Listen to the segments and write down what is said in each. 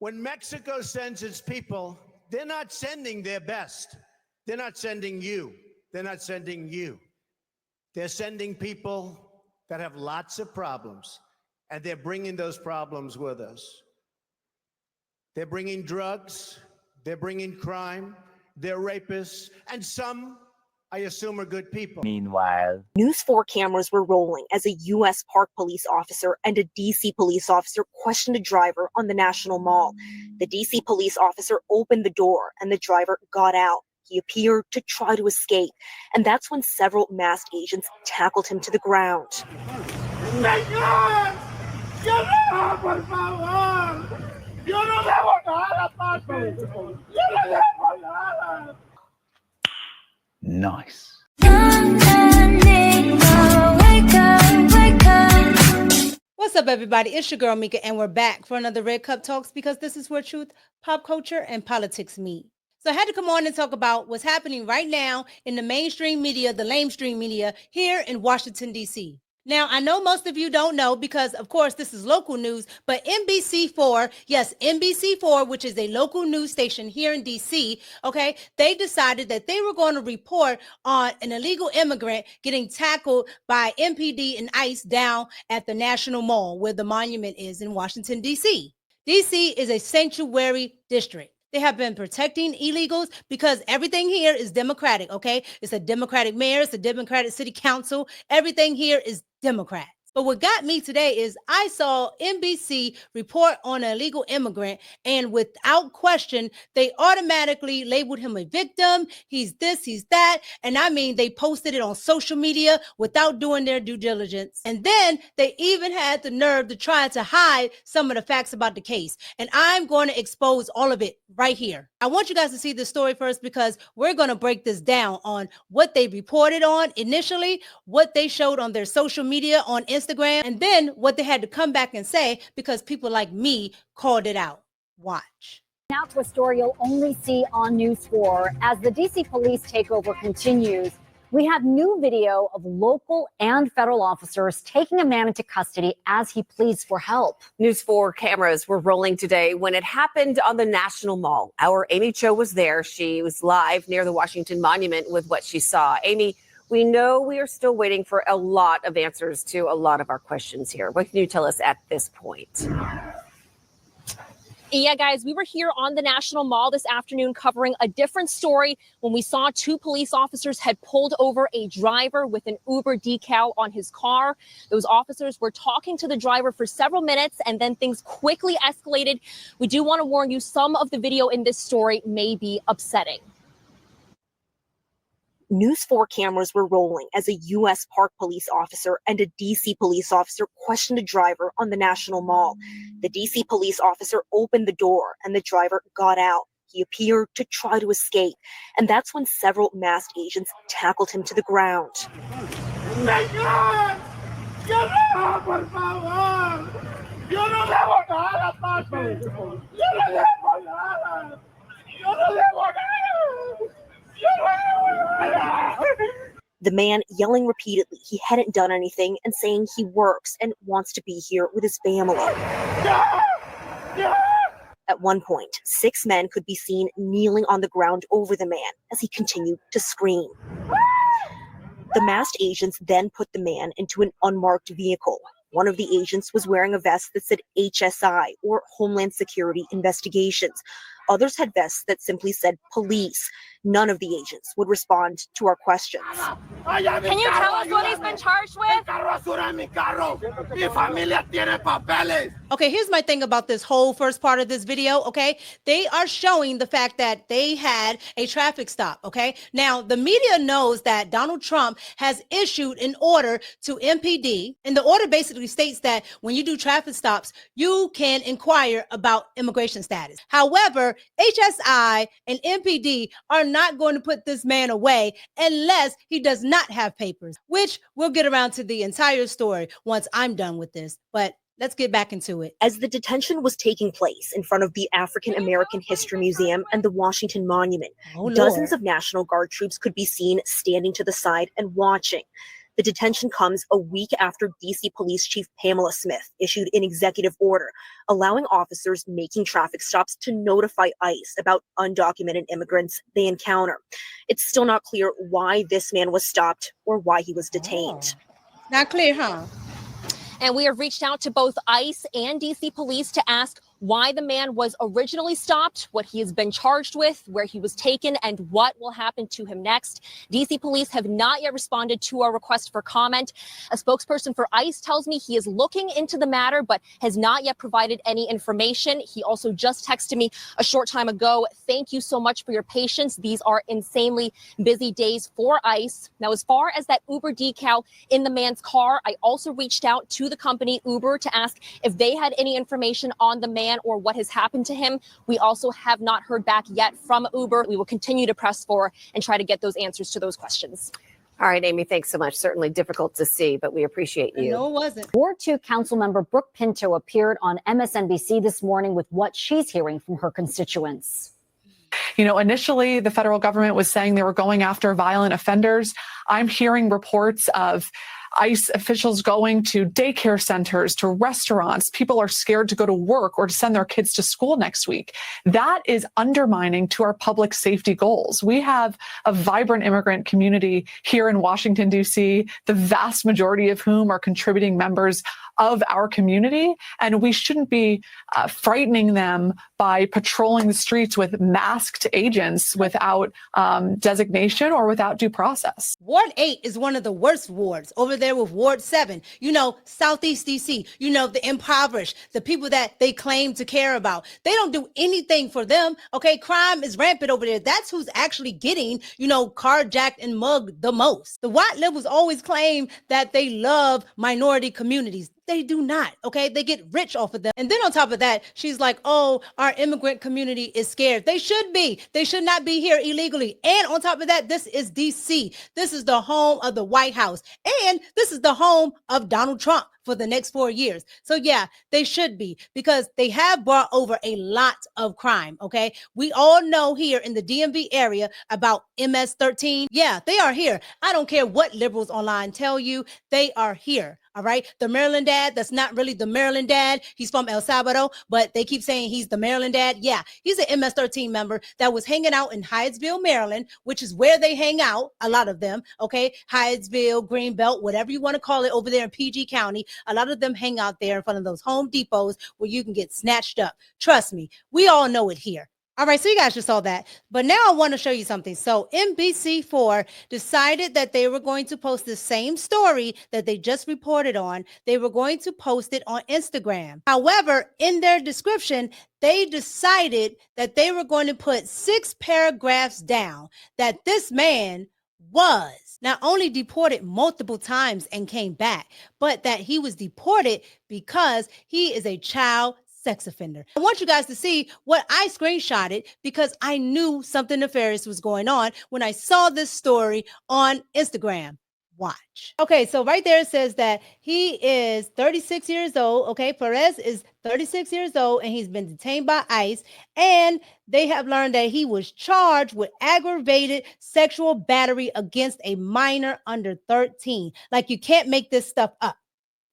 When Mexico sends its people, they're not sending their best. They're not sending you. They're not sending you. They're sending people that have lots of problems, and they're bringing those problems with us. They're bringing drugs, they're bringing crime, they're rapists, and some, I assume, are good people. Meanwhile, News 4 cameras were rolling as a U.S. Park police officer and a D.C. police officer questioned a driver on the National Mall. The D.C. police officer opened the door and the driver got out. He appeared to try to escape, and that's when several masked agents tackled him to the ground. nice. What's up, everybody? It's your girl Mika, and we're back for another Red Cup Talks because this is where truth, pop culture, and politics meet. So I had to come on and talk about what's happening right now in the mainstream media, the lamestream media here in Washington, D.C. Now, I know most of you don't know because, of course, this is local news, but NBC4, yes, NBC4, which is a local news station here in D.C., okay, they decided that they were going to report on an illegal immigrant getting tackled by MPD and ICE down at the National Mall where the monument is in Washington, D.C. D.C. is a sanctuary district. They have been protecting illegals because everything here is Democratic, okay? It's a Democratic mayor, it's a Democratic city council. Everything here is Democrat. But what got me today is I saw NBC report on an illegal immigrant, and without question, they automatically labeled him a victim. He's this, he's that. And I mean, they posted it on social media without doing their due diligence. And then they even had the nerve to try to hide some of the facts about the case. And I'm going to expose all of it right here. I want you guys to see this story first because we're going to break this down on what they reported on initially, what they showed on their social media on Instagram, and then what they had to come back and say because people like me called it out. Watch. Now to a story you'll only see on News 4. As the D.C. police takeover continues, we have new video of local and federal officers taking a man into custody as he pleads for help. News 4 cameras were rolling today when it happened on the National Mall. Our Amy Cho was there. She was live near the Washington Monument with what she saw. Amy, we know we are still waiting for a lot of answers to a lot of our questions here. What can you tell us at this point? Yeah, guys, we were here on the National Mall this afternoon covering a different story when we saw two police officers had pulled over a driver with an Uber decal on his car. Those officers were talking to the driver for several minutes and then things quickly escalated. We do want to warn you, some of the video in this story may be upsetting. News 4 cameras were rolling as a U.S. Park police officer and a D.C. police officer questioned a driver on the National Mall. The D.C. police officer opened the door and the driver got out. He appeared to try to escape, and that's when several masked agents tackled him to the ground. The man yelling repeatedly he hadn't done anything and saying he works and wants to be here with his family. At one point, 6 men could be seen kneeling on the ground over the man as he continued to scream. The masked agents then put the man into an unmarked vehicle. One of the agents was wearing a vest that said HSI, or Homeland Security Investigations. Others had vests that simply said police. None of the agents would respond to our questions. Can you tell us what he's been charged with? Okay, here's my thing about this whole first part of this video, okay? They are showing the fact that they had a traffic stop, okay? Now, the media knows that Donald Trump has issued an order to MPD, and the order basically states that when you do traffic stops, you can inquire about immigration status. However, HSI and MPD are not going to put this man away unless he does not have papers, which we'll get around to the entire story once I'm done with this. But let's get back into it. As the detention was taking place in front of the African American History Museum and the Washington Monument, dozens of National Guard troops could be seen standing to the side and watching. The detention comes a week after DC Police Chief Pamela Smith issued an executive order allowing officers making traffic stops to notify ICE about undocumented immigrants they encounter. It's still not clear why this man was stopped or why he was detained. Not clear, huh? And we have reached out to both ICE and DC police to ask why the man was originally stopped, what he has been charged with, where he was taken, and what will happen to him next. DC police have not yet responded to our request for comment. A spokesperson for ICE tells me he is looking into the matter, but has not yet provided any information. He also just texted me a short time ago. Thank you so much for your patience. These are insanely busy days for ICE. Now, as far as that Uber decal in the man's car, I also reached out to the company Uber to ask if they had any information on the man or what has happened to him. We also have not heard back yet from Uber. We will continue to press for and try to get those answers to those questions. All right, Amy, thanks so much. Certainly difficult to see, but we appreciate you. No, it wasn't. Ward 2 Councilmember Brooke Pinto appeared on MSNBC this morning with what she's hearing from her constituents. You know, initially, the federal government was saying they were going after violent offenders. I'm hearing reports of ICE officials going to daycare centers, to restaurants. People are scared to go to work or to send their kids to school next week. That is undermining to our public safety goals. We have a vibrant immigrant community here in Washington, D.C., the vast majority of whom are contributing members of our community, and we shouldn't be frightening them by patrolling the streets with masked agents without designation or without due process. Ward 8 is one of the worst wards. Over there with Ward 7, you know, Southeast DC, you know, the impoverished, the people that they claim to care about. They don't do anything for them. Okay, crime is rampant over there. That's who's actually getting, you know, carjacked and mugged the most. The white liberals always claim that they love minority communities. They do not, okay? They get rich off of them. And then on top of that, she's like, oh, our immigrant community is scared. They should be. They should not be here illegally. And on top of that, this is DC. This is the home of the White House. And this is the home of Donald Trump for the next 4 years. So yeah, they should be, because they have brought over a lot of crime, okay? We all know here in the DMV area about MS-13. Yeah, they are here. I don't care what liberals online tell you, they are here. All right. The Maryland dad, that's not really the Maryland dad. He's from El Salvador, but they keep saying he's the Maryland dad. Yeah, he's an MS-13 member that was hanging out in Hyattsville, Maryland, which is where they hang out, a lot of them. Okay. Hyattsville, Greenbelt, whatever you want to call it over there in PG County. A lot of them hang out there in front of those Home Depots where you can get snatched up. Trust me, we all know it here. All right, so you guys just saw that. But now I want to show you something. So NBC4 decided that they were going to post the same story that they just reported on. They were going to post it on Instagram. However, in their description, they decided that they were going to put 6 paragraphs down that this man was not only deported multiple times and came back, but that he was deported because he is a child sex offender. I want you guys to see what I screenshotted because I knew something nefarious was going on when I saw this story on Instagram. Watch. Okay, so right there it says that he is 36 years old. Okay, Perez is 36 years old and he's been detained by ICE. And they have learned that he was charged with aggravated sexual battery against a minor under 13. Like, you can't make this stuff up.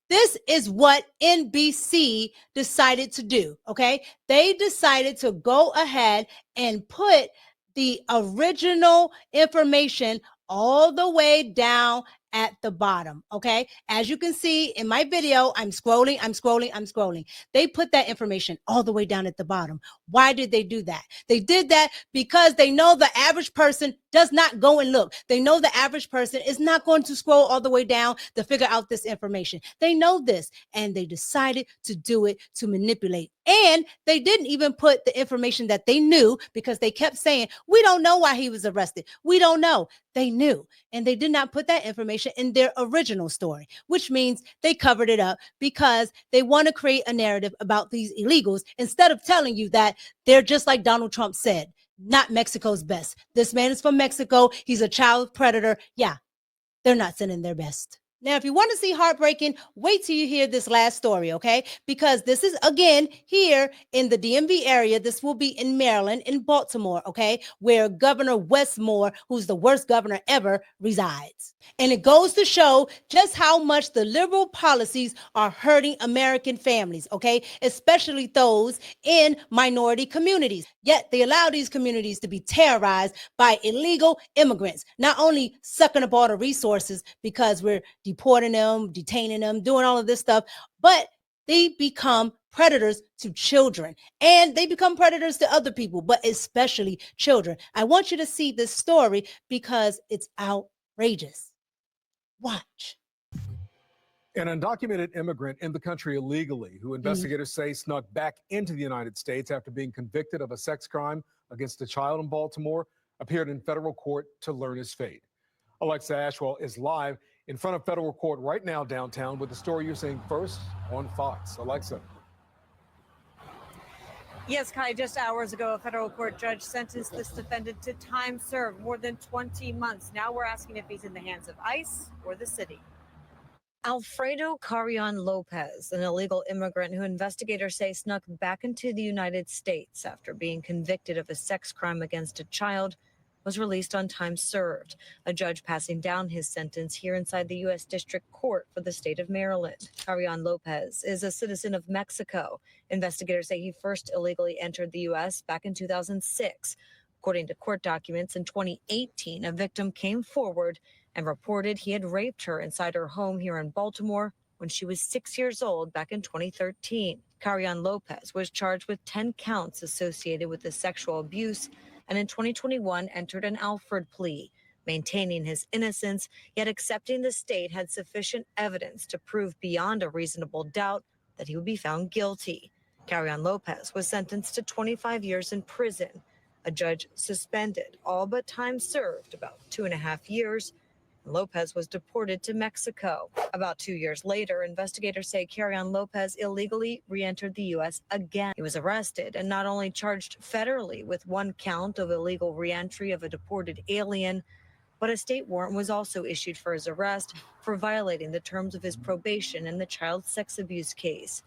This is what NBC decided to do, okay? They decided to go ahead and put the original information all the way down at the bottom, okay? As you can see in my video, I'm scrolling. They put that information all the way down at the bottom. Why did they do that? They did that because they know the average person does not go and look. They know the average person is not going to scroll all the way down to figure out this information. They know this, and they decided to do it to manipulate. And they didn't even put the information that they knew, because they kept saying, we don't know why he was arrested. We don't know. They knew, and they did not put that information in their original story, which means they covered it up because they want to create a narrative about these illegals instead of telling you that they're just like Donald Trump said, not Mexico's best. This man is from Mexico. He's a child predator. Yeah, they're not sending their best. Now, if you want to see heartbreaking, wait till you hear this last story, okay? Because this is, again, here in the DMV area. This will be in Maryland, in Baltimore, okay? Where Governor Westmore, who's the worst governor ever, resides. And it goes to show just how much the liberal policies are hurting American families, okay? Especially those in minority communities. Yet they allow these communities to be terrorized by illegal immigrants, not only sucking up all the resources because we're deporting them, detaining them, doing all of this stuff, but they become predators to children and they become predators to other people, but especially children. I want you to see this story because it's outrageous. Watch. An undocumented immigrant in the country illegally who investigators say snuck back into the United States after being convicted of a sex crime against a child in Baltimore appeared in federal court to learn his fate. Alexa Ashwell is live in front of federal court right now downtown with the story you're seeing first on Fox. Alexa. Yes, Kai, just hours ago, a federal court judge sentenced this defendant to time served, more than 20 months. Now we're asking if he's in the hands of ICE or the city. Alfredo Carrion Lopez, an illegal immigrant who investigators say snuck back into the United States after being convicted of a sex crime against a child, was released on time served, a judge passing down his sentence here inside the U.S. District Court for the state of Maryland. Carrion Lopez is a citizen of Mexico. Investigators say he first illegally entered the U.S. back in 2006. According to court documents, in 2018, a victim came forward and reported he had raped her inside her home here in Baltimore when she was 6 years old back in 2013. Carrion Lopez was charged with 10 counts associated with the sexual abuse and in 2021 entered an Alford plea, maintaining his innocence, yet accepting the state had sufficient evidence to prove beyond a reasonable doubt that he would be found guilty. Carrion Lopez was sentenced to 25 years in prison. A judge suspended all but time served, about 2.5 years. Lopez was deported to Mexico. About 2 years later, investigators say Carrion Lopez illegally re-entered the U.S. again. He was arrested and not only charged federally with 1 count of illegal re-entry of a deported alien, but a state warrant was also issued for his arrest for violating the terms of his probation in the child sex abuse case.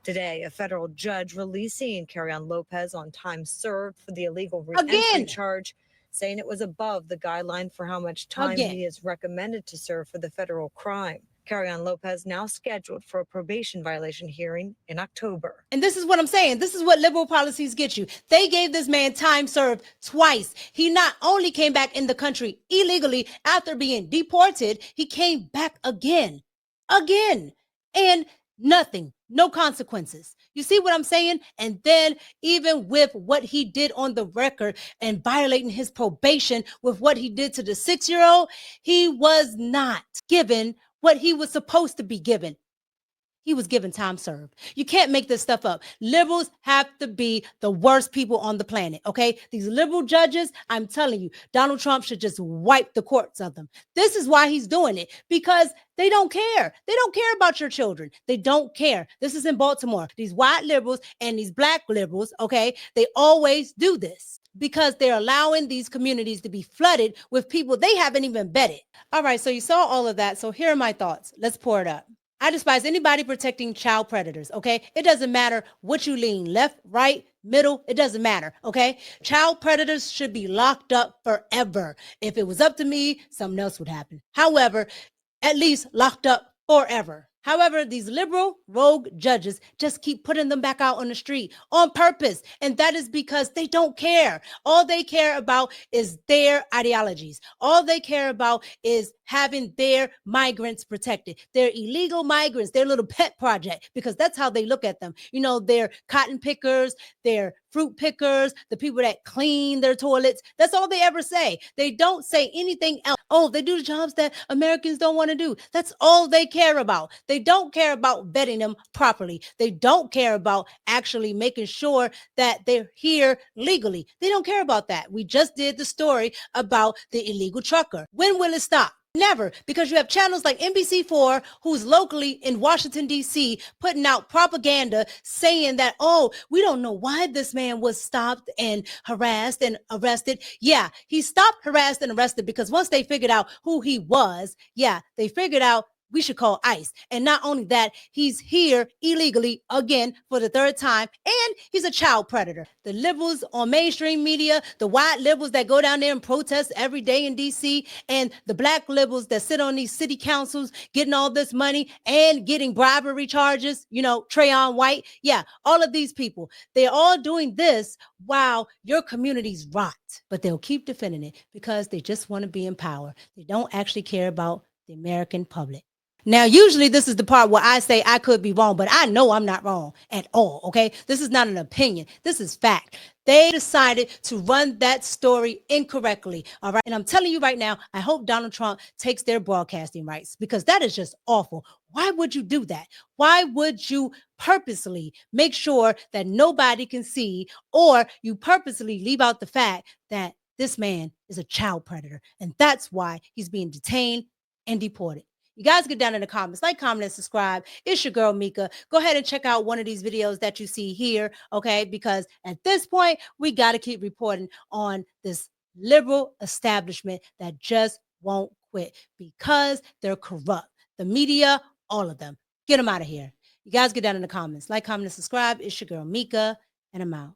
Today, a federal judge releasing Carrion Lopez on time served for the illegal re-entry charge, saying it was above the guideline for how much time he is recommended to serve for the federal crime. Carrion Lopez now scheduled for a probation violation hearing in October. And this is what I'm saying. This is what liberal policies get you. They gave this man time served twice. He not only came back in the country illegally after being deported, he came back again. And nothing, no consequences. You see what I'm saying? And then even with what he did on the record and violating his probation with what he did to the 6-year-old, he was not given what he was supposed to be given. He was given time served. You can't make this stuff up. Liberals have to be the worst people on the planet, okay? These liberal judges, I'm telling you, Donald Trump should just wipe the courts of them. This is why he's doing it, because they don't care. They don't care about your children. They don't care. This is in Baltimore. These white liberals and these black liberals, okay, they always do this because they're allowing these communities to be flooded with people they haven't even vetted. All right, so you saw all of that. So here are my thoughts. Let's pour it up. I despise anybody protecting child predators, okay? It doesn't matter what you lean, left, right, middle, it doesn't matter, okay? Child predators should be locked up forever. If it was up to me, something else would happen. However, at least locked up forever. However, these liberal rogue judges just keep putting them back out on the street on purpose. And that is because they don't care. All they care about is their ideologies. All they care about is having their migrants protected. They're illegal migrants, their little pet project, because that's how they look at them. You know, they're cotton pickers, they're fruit pickers, the people that clean their toilets. That's all they ever say. They don't say anything else. Oh, they do the jobs that Americans don't want to do. That's all they care about. They don't care about vetting them properly. They don't care about actually making sure that they're here legally. They don't care about that. We just did the story about the illegal trucker. When will it stop? Never, because you have channels like NBC4, who's locally in Washington, D.C., putting out propaganda saying that, oh, we don't know why this man was stopped and harassed and arrested. Yeah, he stopped, harassed, and arrested because once they figured out who he was, they figured out we should call ICE. And not only that, he's here illegally again for the third time, and he's a child predator. The liberals on mainstream media, the white liberals that go down there and protest every day in DC, and the black liberals that sit on these city councils getting all this money and getting bribery charges, you know, Trayon White. Yeah, all of these people, they're all doing this while your communities rot. But they'll keep defending it because they just want to be in power. They don't actually care about the American public. Now, usually this is the part where I say I could be wrong, but I know I'm not wrong at all, okay? This is not an opinion. This is fact. They decided to run that story incorrectly, all right? And I'm telling you right now, I hope Donald Trump takes their broadcasting rights because that is just awful. Why would you do that? Why would you purposely make sure that nobody can see, or you purposely leave out the fact that this man is a child predator, and that's why he's being detained and deported? You guys get down in the comments, like, comment, and subscribe. It's your girl, Mika. Go ahead and check out one of these videos that you see here, okay? Because at this point, we got to keep reporting on this liberal establishment that just won't quit because they're corrupt. The media, all of them. Get them out of here. You guys get down in the comments, like, comment, and subscribe. It's your girl, Mika, and I'm out.